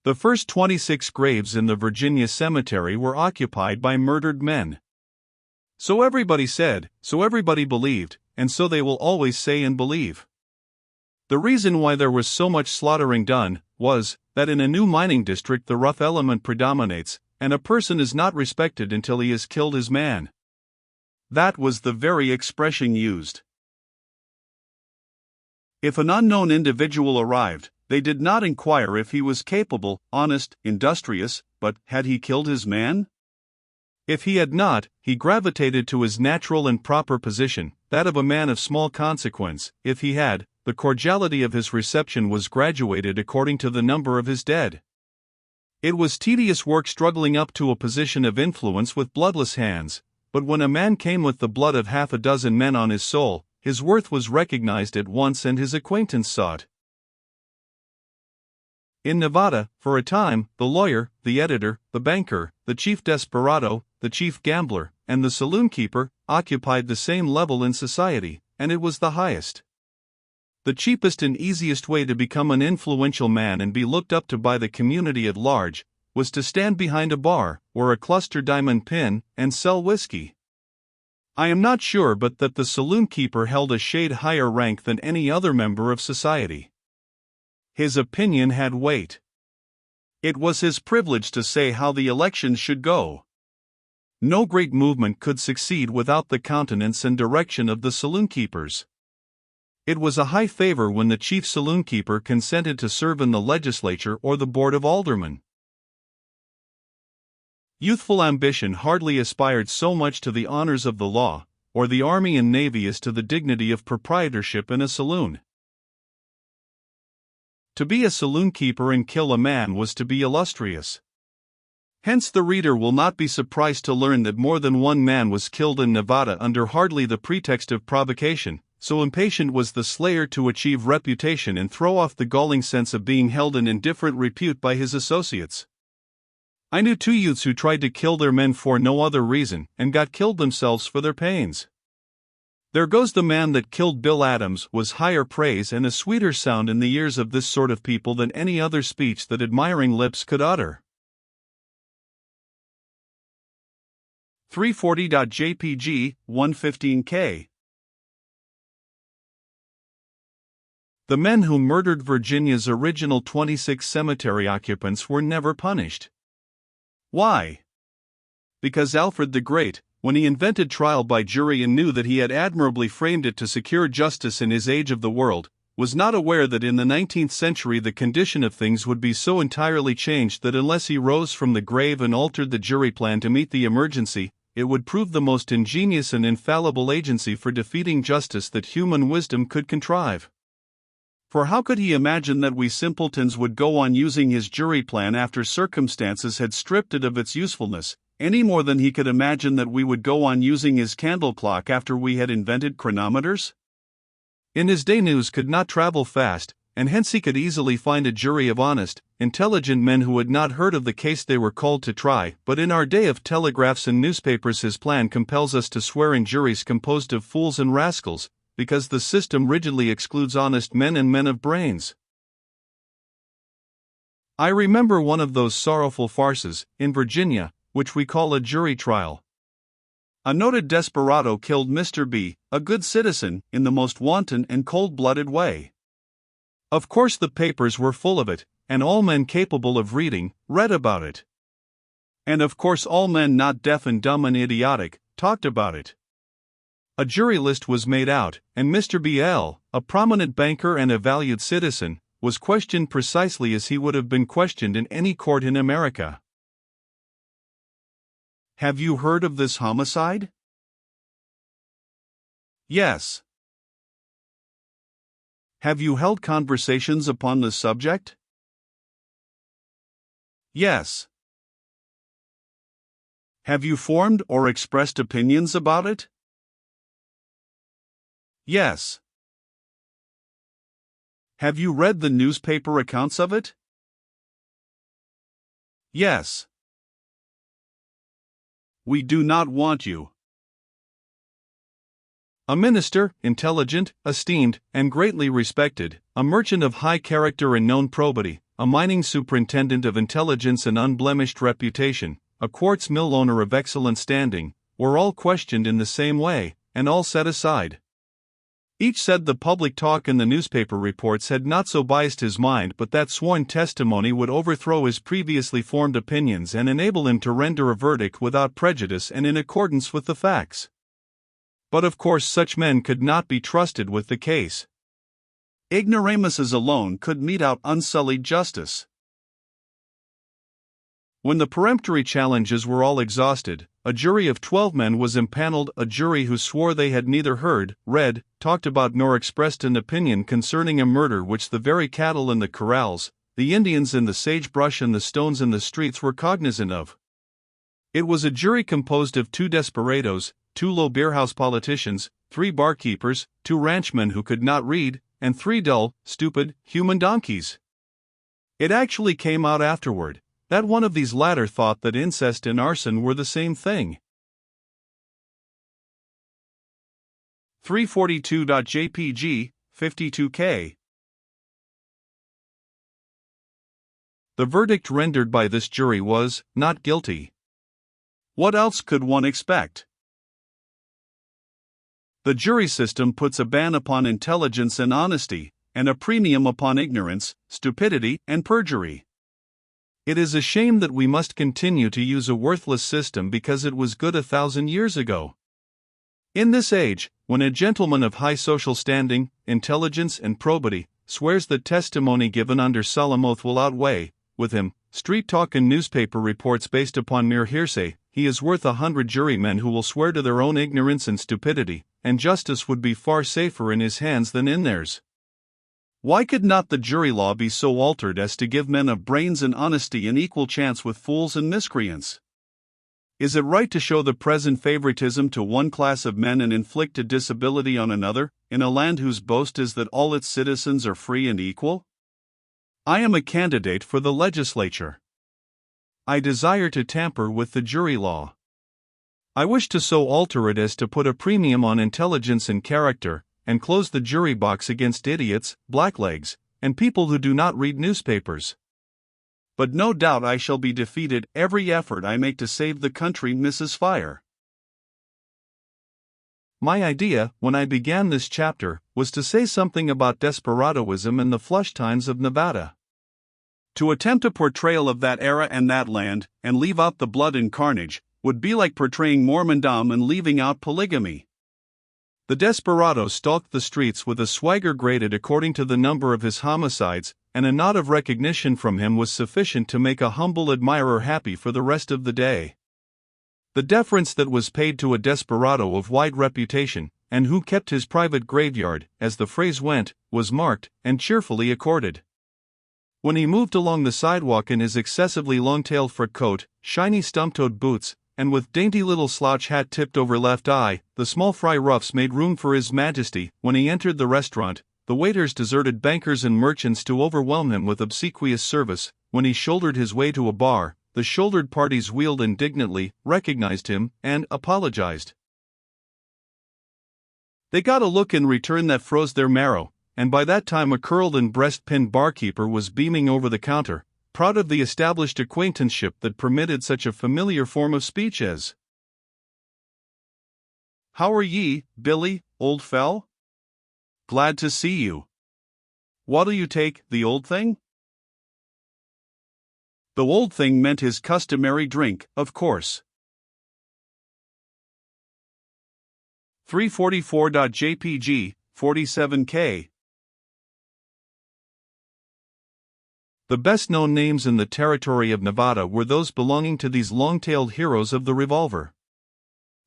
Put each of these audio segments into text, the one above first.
The first 26 graves in the Virginia cemetery were occupied by murdered men. So everybody said, so everybody believed, and so they will always say and believe. The reason why there was so much slaughtering done was that in a new mining district the rough element predominates, and a person is not respected until he has killed his man. That was the very expression used. If an unknown individual arrived, they did not inquire if he was capable, honest, industrious, but had he killed his man? If he had not, he gravitated to his natural and proper position, that of a man of small consequence. If he had, the cordiality of his reception was graduated according to the number of his dead. It was tedious work struggling up to a position of influence with bloodless hands, but when a man came with the blood of half a dozen men on his soul, his worth was recognized at once and his acquaintance sought. In Nevada, for a time, the lawyer, the editor, the banker, the chief desperado, the chief gambler, and the saloon keeper occupied the same level in society, and it was the highest. The cheapest and easiest way to become an influential man and be looked up to by the community at large was to stand behind a bar, wear a cluster diamond pin, and sell whiskey. I am not sure but that the saloon keeper held a shade higher rank than any other member of society. His opinion had weight. It was his privilege to say how the elections should go. No great movement could succeed without the countenance and direction of the saloon keepers. It was a high favor when the chief saloon keeper consented to serve in the legislature or the board of aldermen. Youthful ambition hardly aspired so much to the honors of the law, or the army and navy as to the dignity of proprietorship in a saloon. To be a saloon keeper and kill a man was to be illustrious. Hence the reader will not be surprised to learn that more than one man was killed in Nevada under hardly the pretext of provocation, so impatient was the slayer to achieve reputation and throw off the galling sense of being held in indifferent repute by his associates. I knew 2 youths who tried to kill their men for no other reason, and got killed themselves for their pains. There goes the man that killed Bill Adams was higher praise and a sweeter sound in the ears of this sort of people than any other speech that admiring lips could utter. 340.jpg, 115K. The men who murdered Virginia's original 26 cemetery occupants were never punished. Why? Because Alfred the Great, when he invented trial by jury and knew that he had admirably framed it to secure justice in his age of the world, was not aware that in the 19th century the condition of things would be so entirely changed that unless he rose from the grave and altered the jury plan to meet the emergency, it would prove the most ingenious and infallible agency for defeating justice that human wisdom could contrive. For how could he imagine that we simpletons would go on using his jury plan after circumstances had stripped it of its usefulness, any more than he could imagine that we would go on using his candle clock after we had invented chronometers? In his day news could not travel fast, and hence he could easily find a jury of honest, intelligent men who had not heard of the case they were called to try. But in our day of telegraphs and newspapers his plan compels us to swear in juries composed of fools and rascals, because the system rigidly excludes honest men and men of brains. I remember one of those sorrowful farces, in Virginia, which we call a jury trial. A noted desperado killed Mr. B, a good citizen, in the most wanton and cold-blooded way. Of course the papers were full of it, and all men capable of reading read about it. And of course all men not deaf and dumb and idiotic talked about it. A jury list was made out, and Mr. B.L., a prominent banker and a valued citizen, was questioned precisely as he would have been questioned in any court in America. Have you heard of this homicide? Yes. Have you held conversations upon the subject? Yes. Have you formed or expressed opinions about it? Yes. Have you read the newspaper accounts of it? Yes. We do not want you. A minister, intelligent, esteemed, and greatly respected, a merchant of high character and known probity, a mining superintendent of intelligence and unblemished reputation, a quartz mill owner of excellent standing, were all questioned in the same way, and all set aside. Each said the public talk and the newspaper reports had not so biased his mind, but that sworn testimony would overthrow his previously formed opinions and enable him to render a verdict without prejudice and in accordance with the facts. But of course such men could not be trusted with the case. Ignoramuses alone could mete out unsullied justice. When the peremptory challenges were all exhausted, a jury of 12 men was impaneled, a jury who swore they had neither heard, read, talked about nor expressed an opinion concerning a murder which the very cattle in the corrals, the Indians in the sagebrush and the stones in the streets were cognizant of. It was a jury composed of 2 desperadoes, 2 low beerhouse politicians, 3 barkeepers, 2 ranchmen who could not read, and 3 dull, stupid, human donkeys. It actually came out afterward that one of these latter thought that incest and arson were the same thing. 342.jpg, 52K. The verdict rendered by this jury was, not guilty. What else could one expect? The jury system puts a ban upon intelligence and honesty, and a premium upon ignorance, stupidity, and perjury. It is a shame that we must continue to use a worthless system because it was good 1,000 years ago. In this age, when a gentleman of high social standing, intelligence, and probity swears that testimony given under solemn oath will outweigh, with him, street talk and newspaper reports based upon mere hearsay, he is worth 100 jurymen who will swear to their own ignorance and stupidity, and justice would be far safer in his hands than in theirs. Why could not the jury law be so altered as to give men of brains and honesty an equal chance with fools and miscreants? Is it right to show the present favoritism to one class of men and inflict a disability on another, in a land whose boast is that all its citizens are free and equal? I am a candidate for the legislature. I desire to tamper with the jury law. I wish to so alter it as to put a premium on intelligence and character, and close the jury box against idiots, blacklegs, and people who do not read newspapers. But no doubt I shall be defeated. Every effort I make to save the country misses fire. My idea, when I began this chapter, was to say something about desperadoism in the flush times of Nevada. To attempt a portrayal of that era and that land, and leave out the blood and carnage, would be like portraying Mormondom and leaving out polygamy. The desperado stalked the streets with a swagger graded according to the number of his homicides, and a nod of recognition from him was sufficient to make a humble admirer happy for the rest of the day. The deference that was paid to a desperado of wide reputation, and who kept his private graveyard, as the phrase went, was marked and cheerfully accorded. When he moved along the sidewalk in his excessively long-tailed fur coat, shiny stump-toed boots, and with dainty little slouch hat tipped over left eye, the small fry roughs made room for His Majesty. When he entered the restaurant, the waiters deserted bankers and merchants to overwhelm him with obsequious service. When he shouldered his way to a bar, the shouldered parties wheeled indignantly, recognized him, and apologized. They got a look in return that froze their marrow, and by that time a curled and breast-pinned barkeeper was beaming over the counter, proud of the established acquaintanceship that permitted such a familiar form of speech as, "How are ye, Billy, old fel? Glad to see you. What'll you take, the old thing?" The old thing meant his customary drink, of course. 344.jpg, 47K. The best-known names in the territory of Nevada were those belonging to these long-tailed heroes of the revolver.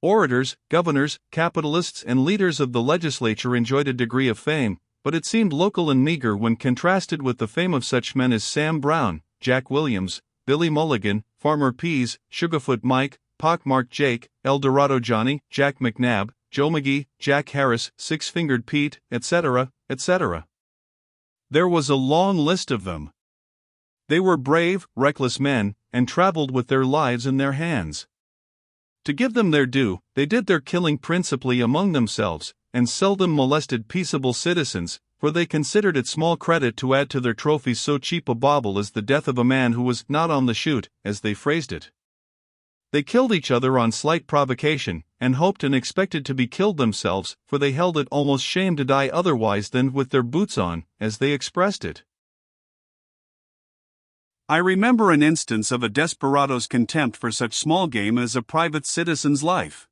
Orators, governors, capitalists, and leaders of the legislature enjoyed a degree of fame, but it seemed local and meager when contrasted with the fame of such men as Sam Brown, Jack Williams, Billy Mulligan, Farmer Pease, Sugarfoot Mike, Pockmarked Jake, El Dorado Johnny, Jack McNabb, Joe McGee, Jack Harris, Six-Fingered Pete, etc., etc. There was a long list of them. They were brave, reckless men, and traveled with their lives in their hands. To give them their due, they did their killing principally among themselves, and seldom molested peaceable citizens, for they considered it small credit to add to their trophies so cheap a bauble as the death of a man who was not on the shoot, as they phrased it. They killed each other on slight provocation, and hoped and expected to be killed themselves, for they held it almost shame to die otherwise than with their boots on, as they expressed it. I remember an instance of a desperado's contempt for such small game as a private citizen's life.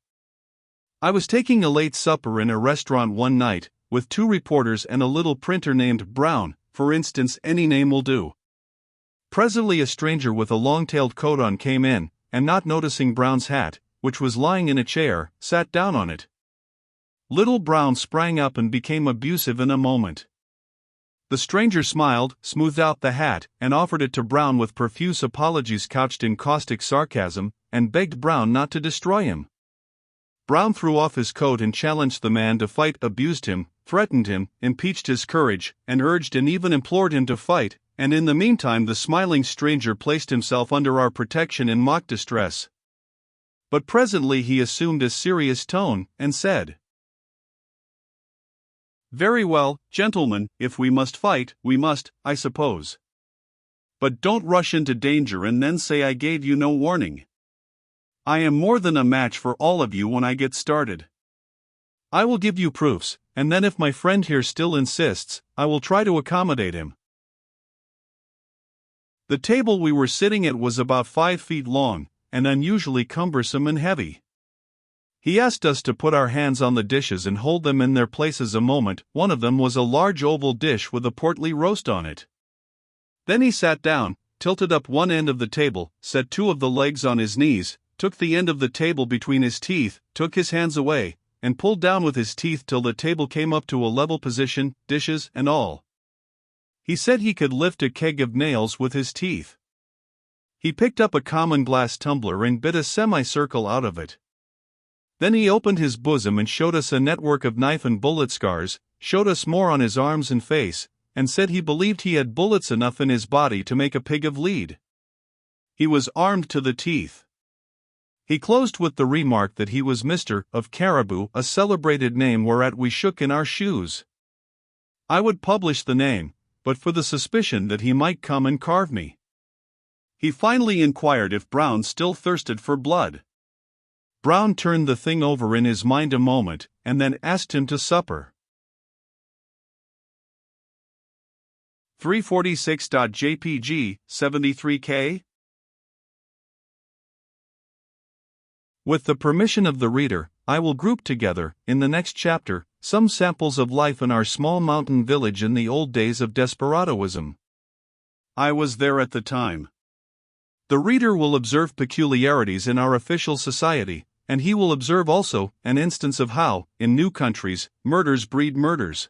I was taking a late supper in a restaurant one night, with 2 reporters and a little printer named Brown, for instance, any name will do. Presently a stranger with a long-tailed coat on came in, and not noticing Brown's hat, which was lying in a chair, sat down on it. Little Brown sprang up and became abusive in a moment. The stranger smiled, smoothed out the hat, and offered it to Brown with profuse apologies couched in caustic sarcasm, and begged Brown not to destroy him. Brown threw off his coat and challenged the man to fight, abused him, threatened him, impeached his courage, and urged and even implored him to fight, and in the meantime the smiling stranger placed himself under our protection in mock distress. But presently he assumed a serious tone, and said, "Very well, gentlemen, if we must fight, we must, I suppose. But don't rush into danger and then say I gave you no warning. I am more than a match for all of you when I get started. I will give you proofs, and then if my friend here still insists, I will try to accommodate him." The table we were sitting at was about 5 feet long, and unusually cumbersome and heavy. He asked us to put our hands on the dishes and hold them in their places a moment. One of them was a large oval dish with a portly roast on it. Then he sat down, tilted up one end of the table, set 2 of the legs on his knees, took the end of the table between his teeth, took his hands away, and pulled down with his teeth till the table came up to a level position, dishes and all. He said he could lift a keg of nails with his teeth. He picked up a common glass tumbler and bit a semicircle out of it. Then he opened his bosom and showed us a network of knife and bullet scars, showed us more on his arms and face, and said he believed he had bullets enough in his body to make a pig of lead. He was armed to the teeth. He closed with the remark that he was Mr. of Caribou, a celebrated name whereat we shook in our shoes. I would publish the name, but for the suspicion that he might come and carve me. He finally inquired if Brown still thirsted for blood. Brown turned the thing over in his mind a moment, and then asked him to supper. 346.jpg, 73K? With the permission of the reader, I will group together, in the next chapter, some samples of life in our small mountain village in the old days of desperadoism. I was there at the time. The reader will observe peculiarities in our official society, and he will observe also an instance of how, in new countries, murders breed murders.